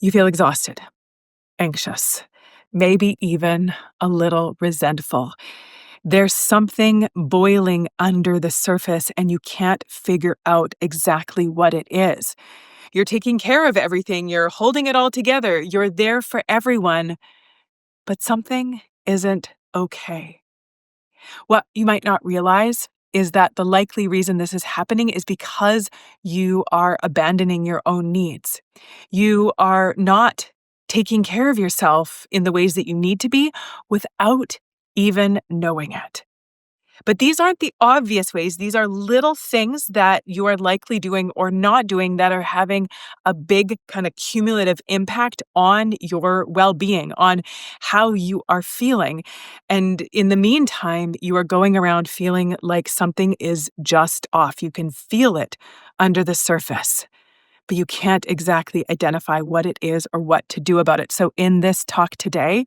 You feel exhausted, anxious, maybe even a little resentful. There's something boiling under the surface and you can't figure out exactly what it is. You're taking care of everything, you're holding it all together, you're there for everyone, but something isn't okay. What you might not realize is that the likely reason this is happening is because you are abandoning your own needs. You are not taking care of yourself in the ways that you need to be without even knowing it. But these aren't the obvious ways. These are little things that you are likely doing or not doing that are having a big kind of cumulative impact on your well-being, on how you are feeling. And in the meantime, you are going around feeling like something is just off. You can feel it under the surface, but you can't exactly identify what it is or what to do about it. So in this talk today,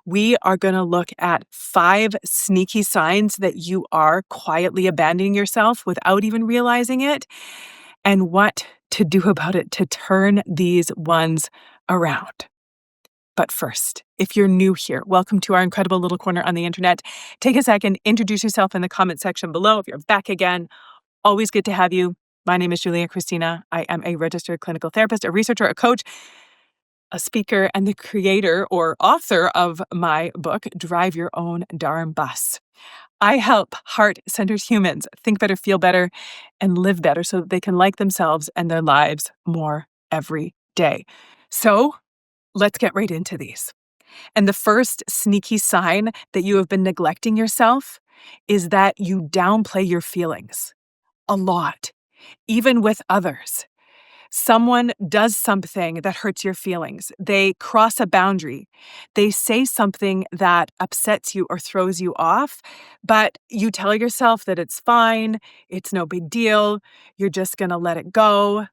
we are going to look at 5 sneaky signs that you are quietly abandoning yourself without even realizing it, and what to do about it to turn these ones around. But first, if you're new here, welcome to our incredible little corner on the internet. Take a second, introduce yourself in the comment section below. If you're back again, always good to have you. My name is Kristina. I am a registered clinical therapist, a researcher, a coach, a speaker, and the creator or author of my book, Drive Your Own Darn Bus. I help heart-centered humans think better, feel better, and live better so that they can like themselves and their lives more every day. So let's get right into these. And the first sneaky sign that you have been neglecting yourself is that you downplay your feelings a lot, even with others. Someone does something that hurts your feelings. They cross a boundary. They say something that upsets you or throws you off, but you tell yourself that it's fine, it's no big deal, you're just going to let it go.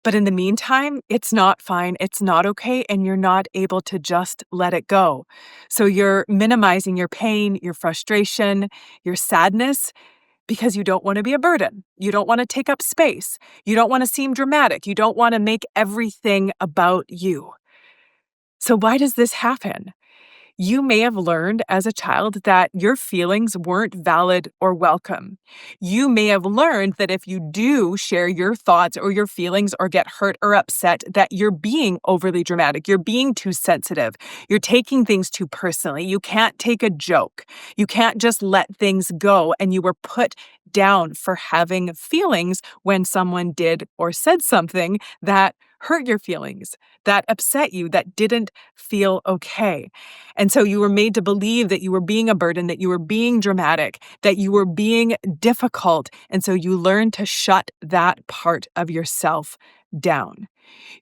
But in the meantime, it's not fine, it's not okay, and you're not able to just let it go. So you're minimizing your pain, your frustration, your sadness, because you don't want to be a burden. You don't want to take up space. You don't want to seem dramatic. You don't want to make everything about you. So why does this happen? You may have learned as a child that your feelings weren't valid or welcome. You may have learned that if you do share your thoughts or your feelings or get hurt or upset, that you're being overly dramatic. You're being too sensitive. You're taking things too personally. You can't take a joke. You can't just let things go. And you were put down for having feelings when someone did or said something that hurt your feelings, that upset you, that didn't feel okay. And so you were made to believe that you were being a burden, that you were being dramatic, that you were being difficult. And so you learned to shut that part of yourself down.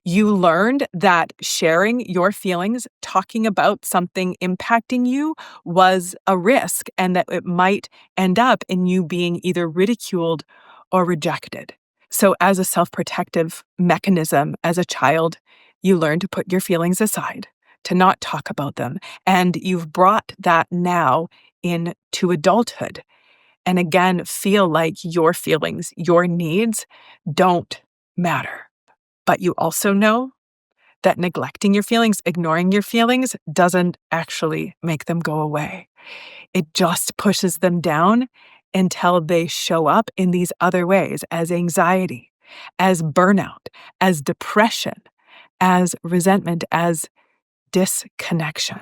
You learned that sharing your feelings, talking about something impacting you was a risk and that it might end up in you being either ridiculed or rejected. So as a self-protective mechanism as a child, you learn to put your feelings aside, to not talk about them. And you've brought that now into adulthood. And again, feel like your feelings, your needs don't matter. But you also know that neglecting your feelings, ignoring your feelings doesn't actually make them go away. It just pushes them down until they show up in these other ways as anxiety, as burnout, as depression, as resentment, as disconnection.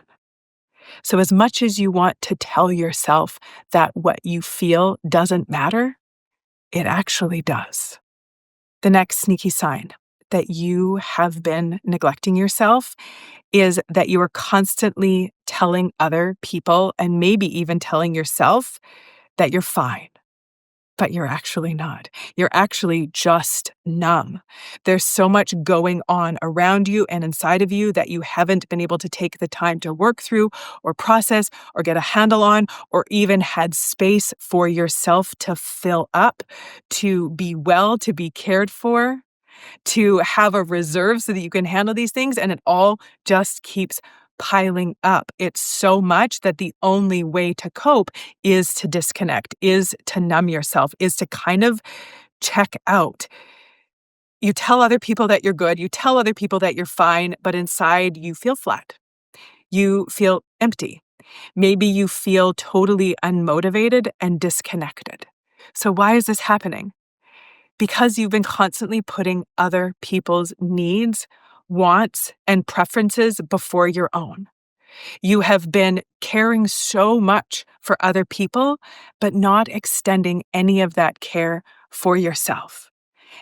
So as much as you want to tell yourself that what you feel doesn't matter, it actually does. The next sneaky sign that you have been neglecting yourself is that you are constantly telling other people and maybe even telling yourself that you're fine, but you're actually not. You're actually just numb. There's so much going on around you and inside of you that you haven't been able to take the time to work through or process or get a handle on, or even had space for yourself to fill up, to be well, to be cared for, to have a reserve so that you can handle these things. And it all just keeps piling up. It's so much that the only way to cope is to disconnect, is to numb yourself, is to kind of check out. You tell other people that you're good, you tell other people that you're fine, but inside you feel flat. You feel empty. Maybe you feel totally unmotivated and disconnected. So why is this happening? Because you've been constantly putting other people's needs, wants, and preferences before your own. You have been caring so much for other people, but not extending any of that care for yourself.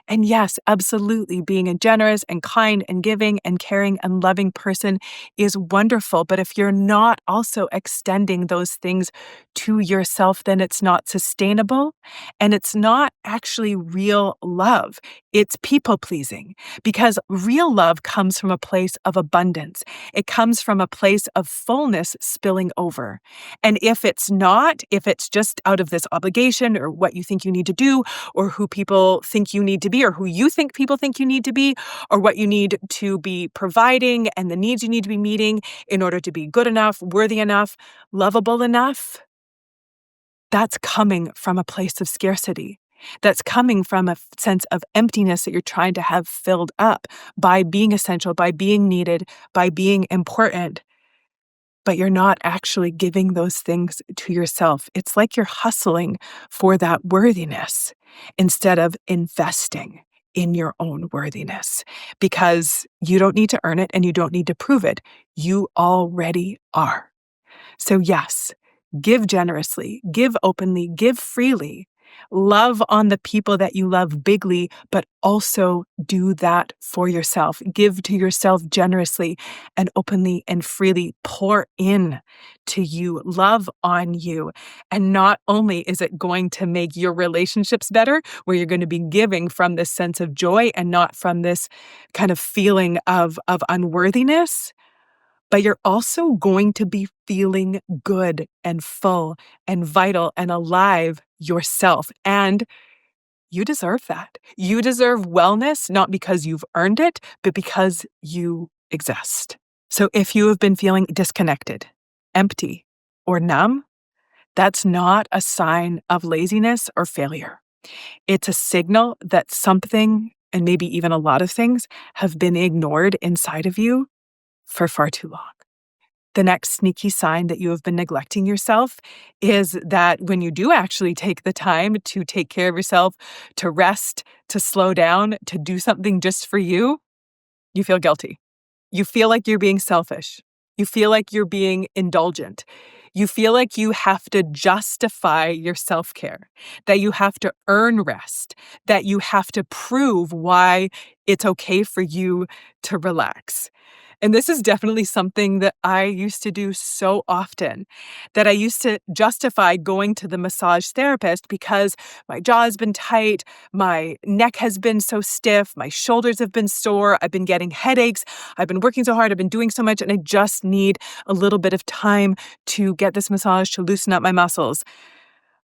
And yes, absolutely, being a generous and kind and giving and caring and loving person is wonderful. But if you're not also extending those things to yourself, then it's not sustainable and it's not actually real love. It's people pleasing because real love comes from a place of abundance. It comes from a place of fullness spilling over. And if it's not, if it's just out of this obligation or what you think you need to do, or who people think you need to be, or who you think people think you need to be, or what you need to be providing and the needs you need to be meeting in order to be good enough, worthy enough, lovable enough, that's coming from a place of scarcity. That's coming from a sense of emptiness that you're trying to have filled up by being essential, by being needed, by being important. But you're not actually giving those things to yourself. It's like you're hustling for that worthiness instead of investing in your own worthiness because you don't need to earn it and you don't need to prove it. You already are. So, yes, give generously, give openly, give freely. Love on the people that you love bigly, but also do that for yourself. Give to yourself generously and openly and freely. Pour in to you, love on you. And not only is it going to make your relationships better, where you're going to be giving from this sense of joy and not from this kind of feeling of unworthiness, but you're also going to be feeling good and full and vital and alive yourself. And you deserve that. You deserve wellness, not because you've earned it, but because you exist. So if you have been feeling disconnected, empty, or numb, that's not a sign of laziness or failure. It's a signal that something, and maybe even a lot of things, have been ignored inside of you for far too long. The next sneaky sign that you have been neglecting yourself is that when you do actually take the time to take care of yourself, to rest, to slow down, to do something just for you, you feel guilty. You feel like you're being selfish. You feel like you're being indulgent. You feel like you have to justify your self-care, that you have to earn rest, that you have to prove why it's okay for you to relax. And this is definitely something that I used to do so often, that I used to justify going to the massage therapist because my jaw has been tight, my neck has been so stiff, my shoulders have been sore, I've been getting headaches, I've been working so hard, I've been doing so much, and I just need a little bit of time to get this massage to loosen up my muscles.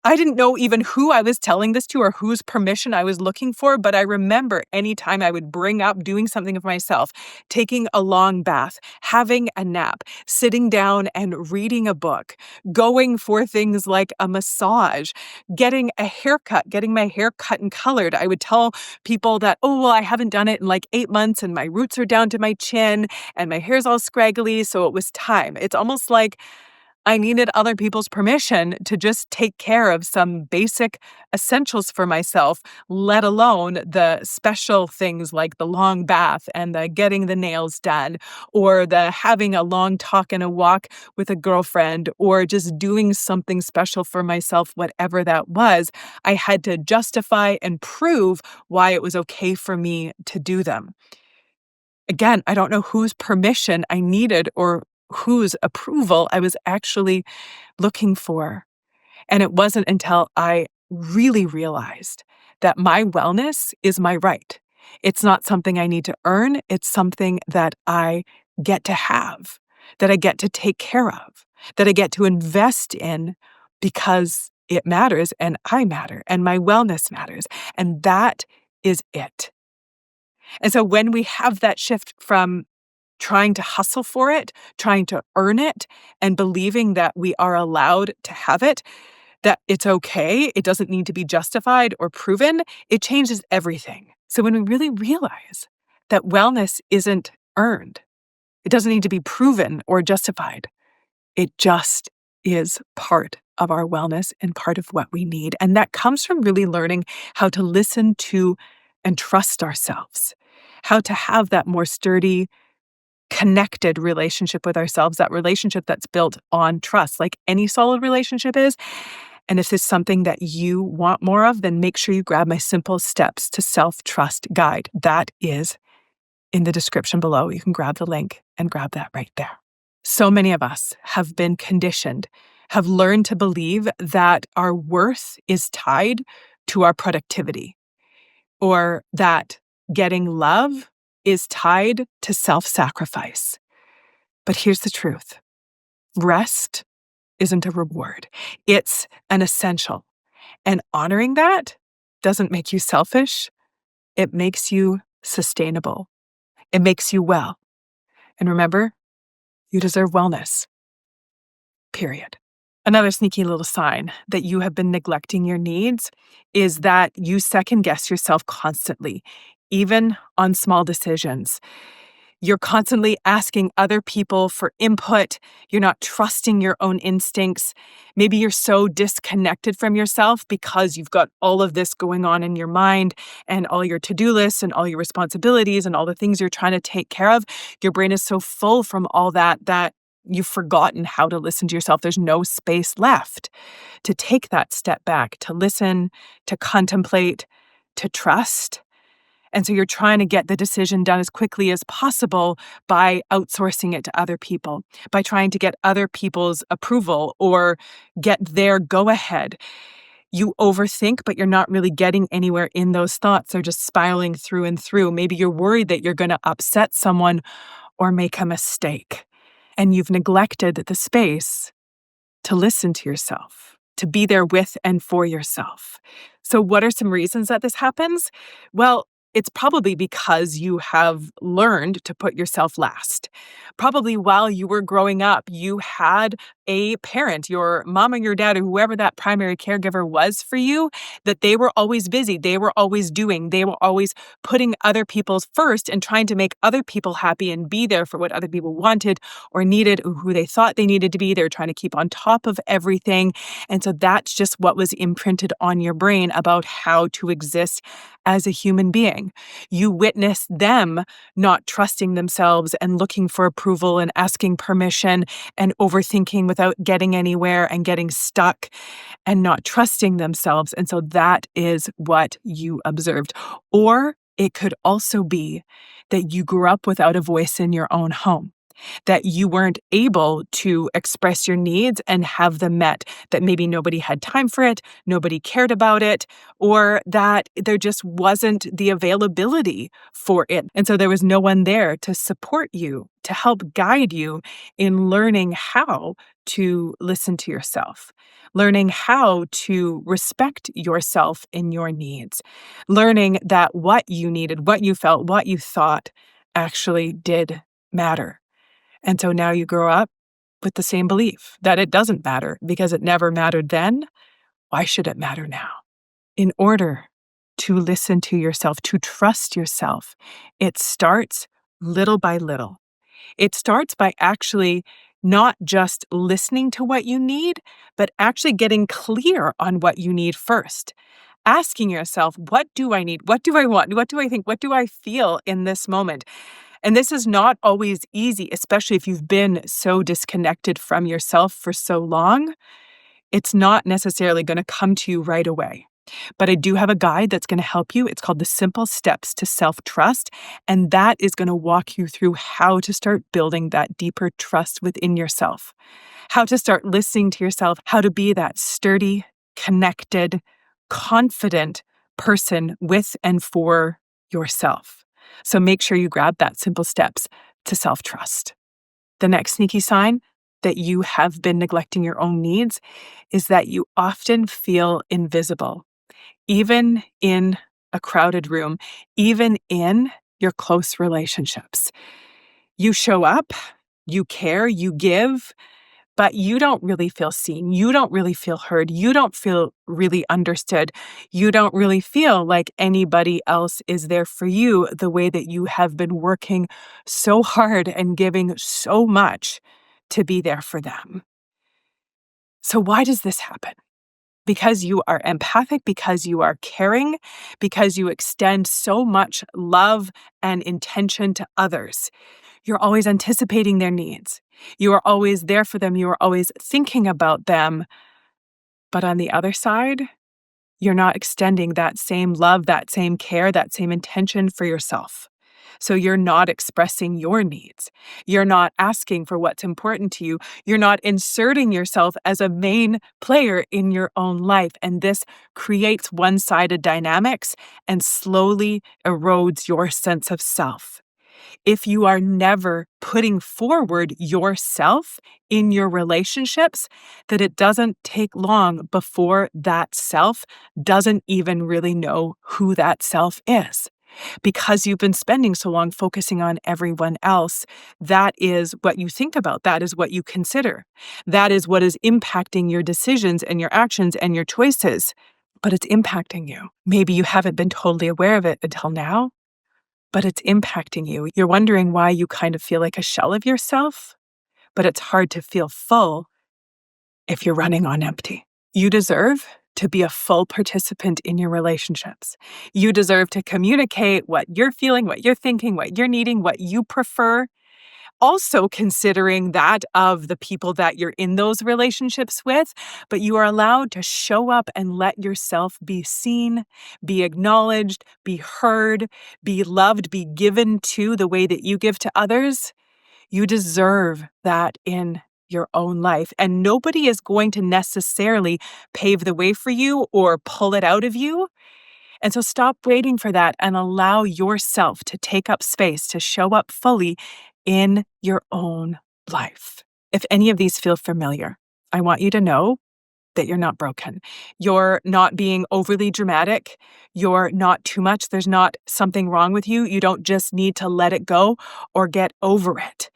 I didn't know even who I was telling this to or whose permission I was looking for, but I remember anytime I would bring up doing something of myself, taking a long bath, having a nap, sitting down and reading a book, going for things like a massage, getting a haircut, getting my hair cut and colored. I would tell people that, oh, well, I haven't done it in like 8 months and my roots are down to my chin and my hair's all scraggly, so it was time. It's almost like I needed other people's permission to just take care of some basic essentials for myself, let alone the special things like the long bath and the getting the nails done, or the having a long talk and a walk with a girlfriend, or just doing something special for myself, whatever that was. I had to justify and prove why it was okay for me to do them. Again, I don't know whose permission I needed or whose approval I was actually looking for. And it wasn't until I really realized that my wellness is my right. It's not something I need to earn. It's something that I get to have, that I get to take care of, that I get to invest in because it matters and I matter and my wellness matters. And that is it. And so when we have that shift from trying to hustle for it, trying to earn it, and believing that we are allowed to have it, that it's okay, it doesn't need to be justified or proven, it changes everything. So when we really realize that wellness isn't earned, it doesn't need to be proven or justified. It just is part of our wellness and part of what we need. And that comes from really learning how to listen to and trust ourselves, how to have that more sturdy, connected relationship with ourselves, that relationship that's built on trust, like any solid relationship is. And if it's something that you want more of, then make sure you grab my Simple Steps to Self-Trust guide. That is in the description below. You can grab the link and grab that right there. So many of us have been conditioned, have learned to believe that our worth is tied to our productivity, or that getting love is tied to self-sacrifice. But here's the truth. Rest isn't a reward. It's an essential. And honoring that doesn't make you selfish. It makes you sustainable. It makes you well. And remember, you deserve wellness. Period. Another sneaky little sign that you have been neglecting your needs is that you second guess yourself constantly, even on small decisions. You're constantly asking other people for input. You're not trusting your own instincts. Maybe you're so disconnected from yourself because you've got all of this going on in your mind and all your to-do lists and all your responsibilities and all the things you're trying to take care of. Your brain is so full from all that you've forgotten how to listen to yourself. There's no space left to take that step back, to listen, to contemplate, to trust. And so you're trying to get the decision done as quickly as possible by outsourcing it to other people, by trying to get other people's approval or get their go-ahead. You overthink, but you're not really getting anywhere in those thoughts. They're just spiraling through and through. Maybe you're worried that you're going to upset someone or make a mistake. And you've neglected the space to listen to yourself, to be there with and for yourself. So what are some reasons that this happens? Well, it's probably because you have learned to put yourself last. Probably while you were growing up, you had a parent, your mom or your dad, or whoever that primary caregiver was for you, that they were always busy. They were always doing. They were always putting other people's first and trying to make other people happy and be there for what other people wanted or needed or who they thought they needed to be. They were trying to keep on top of everything. And so that's just what was imprinted on your brain about how to exist as a human being. You witnessed them not trusting themselves and looking for approval and asking permission and overthinking without getting anywhere and getting stuck and not trusting themselves. And so that is what you observed. Or it could also be that you grew up without a voice in your own home, that you weren't able to express your needs and have them met, that maybe nobody had time for it, nobody cared about it, or that there just wasn't the availability for it. And so there was no one there to support you, to help guide you in learning how to listen to yourself, learning how to respect yourself and your needs, learning that what you needed, what you felt, what you thought actually did matter. And so now you grow up with the same belief that it doesn't matter because it never mattered then. Why should it matter now? In order to listen to yourself, to trust yourself, it starts little by little. It starts by actually not just listening to what you need, but actually getting clear on what you need first. Asking yourself, what do I need? What do I want? What do I think? What do I feel in this moment? And this is not always easy, especially if you've been so disconnected from yourself for so long. It's not necessarily going to come to you right away. But I do have a guide that's going to help you. It's called the Simple Steps to Self-Trust. And that is going to walk you through how to start building that deeper trust within yourself, how to start listening to yourself, how to be that sturdy, connected, confident person with and for yourself. So make sure you grab that Simple Steps to Self-Trust. The next sneaky sign that you have been neglecting your own needs is that you often feel invisible, even in a crowded room, even in your close relationships. You show up, you care, you give, but you don't really feel seen. You don't really feel heard. You don't feel really understood. You don't really feel like anybody else is there for you the way that you have been working so hard and giving so much to be there for them. So why does this happen? Because you are empathic, because you are caring, because you extend so much love and intention to others. You're always anticipating their needs. You are always there for them. You are always thinking about them. But on the other side, you're not extending that same love, that same care, that same intention for yourself. So you're not expressing your needs. You're not asking for what's important to you. You're not inserting yourself as a main player in your own life. And this creates one-sided dynamics and slowly erodes your sense of self. If you are never putting forward yourself in your relationships, that it doesn't take long before that self doesn't even really know who that self is. Because you've been spending so long focusing on everyone else, that is what you think about. That is what you consider. That is what is impacting your decisions and your actions and your choices. But it's impacting you. Maybe you haven't been totally aware of it until now, but it's impacting you. You're wondering why you kind of feel like a shell of yourself, but it's hard to feel full if you're running on empty. You deserve to be a full participant in your relationships. You deserve to communicate what you're feeling, what you're thinking, what you're needing, what you prefer. Also considering that of the people that you're in those relationships with, but you are allowed to show up and let yourself be seen, be acknowledged, be heard, be loved, be given to the way that you give to others. You deserve that in your own life. And nobody is going to necessarily pave the way for you or pull it out of you. And so stop waiting for that and allow yourself to take up space, to show up fully in your own life. If any of these feel familiar, I want you to know that you're not broken. You're not being overly dramatic. You're not too much. There's not something wrong with you. You don't just need to let it go or get over it.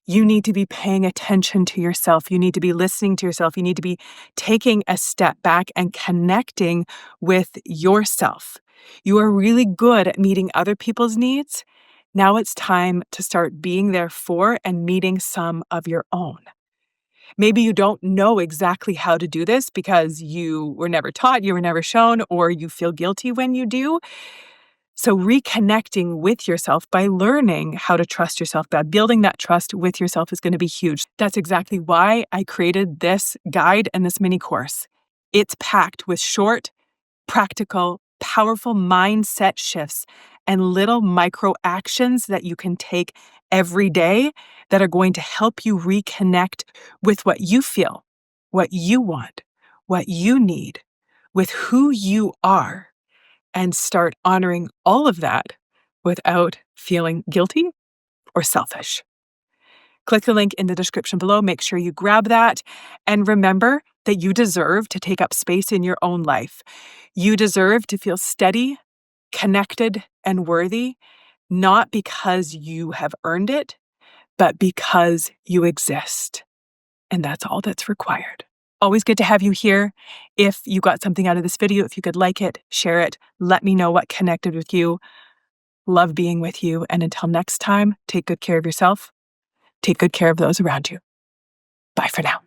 You need to be paying attention to yourself. You need to be listening to yourself. You need to be taking a step back and connecting with yourself. You are really good at meeting other people's needs. Now it's time to start being there for and meeting some of your own. Maybe you don't know exactly how to do this because you were never taught, you were never shown, or you feel guilty when you do. So reconnecting with yourself by learning how to trust yourself, by building that trust with yourself is going to be huge. That's exactly why I created this guide and this mini course. It's packed with short, practical, powerful mindset shifts and little micro actions that you can take every day that are going to help you reconnect with what you feel, what you want, what you need, with who you are, and start honoring all of that without feeling guilty or selfish. Click the link in the description below. Make sure you grab that. And remember that you deserve to take up space in your own life. You deserve to feel steady, connected, and worthy, not because you have earned it, but because you exist. And that's all that's required. Always good to have you here. If you got something out of this video, if you could like it, share it, let me know what connected with you. Love being with you. And until next time, take good care of yourself. Take good care of those around you. Bye for now.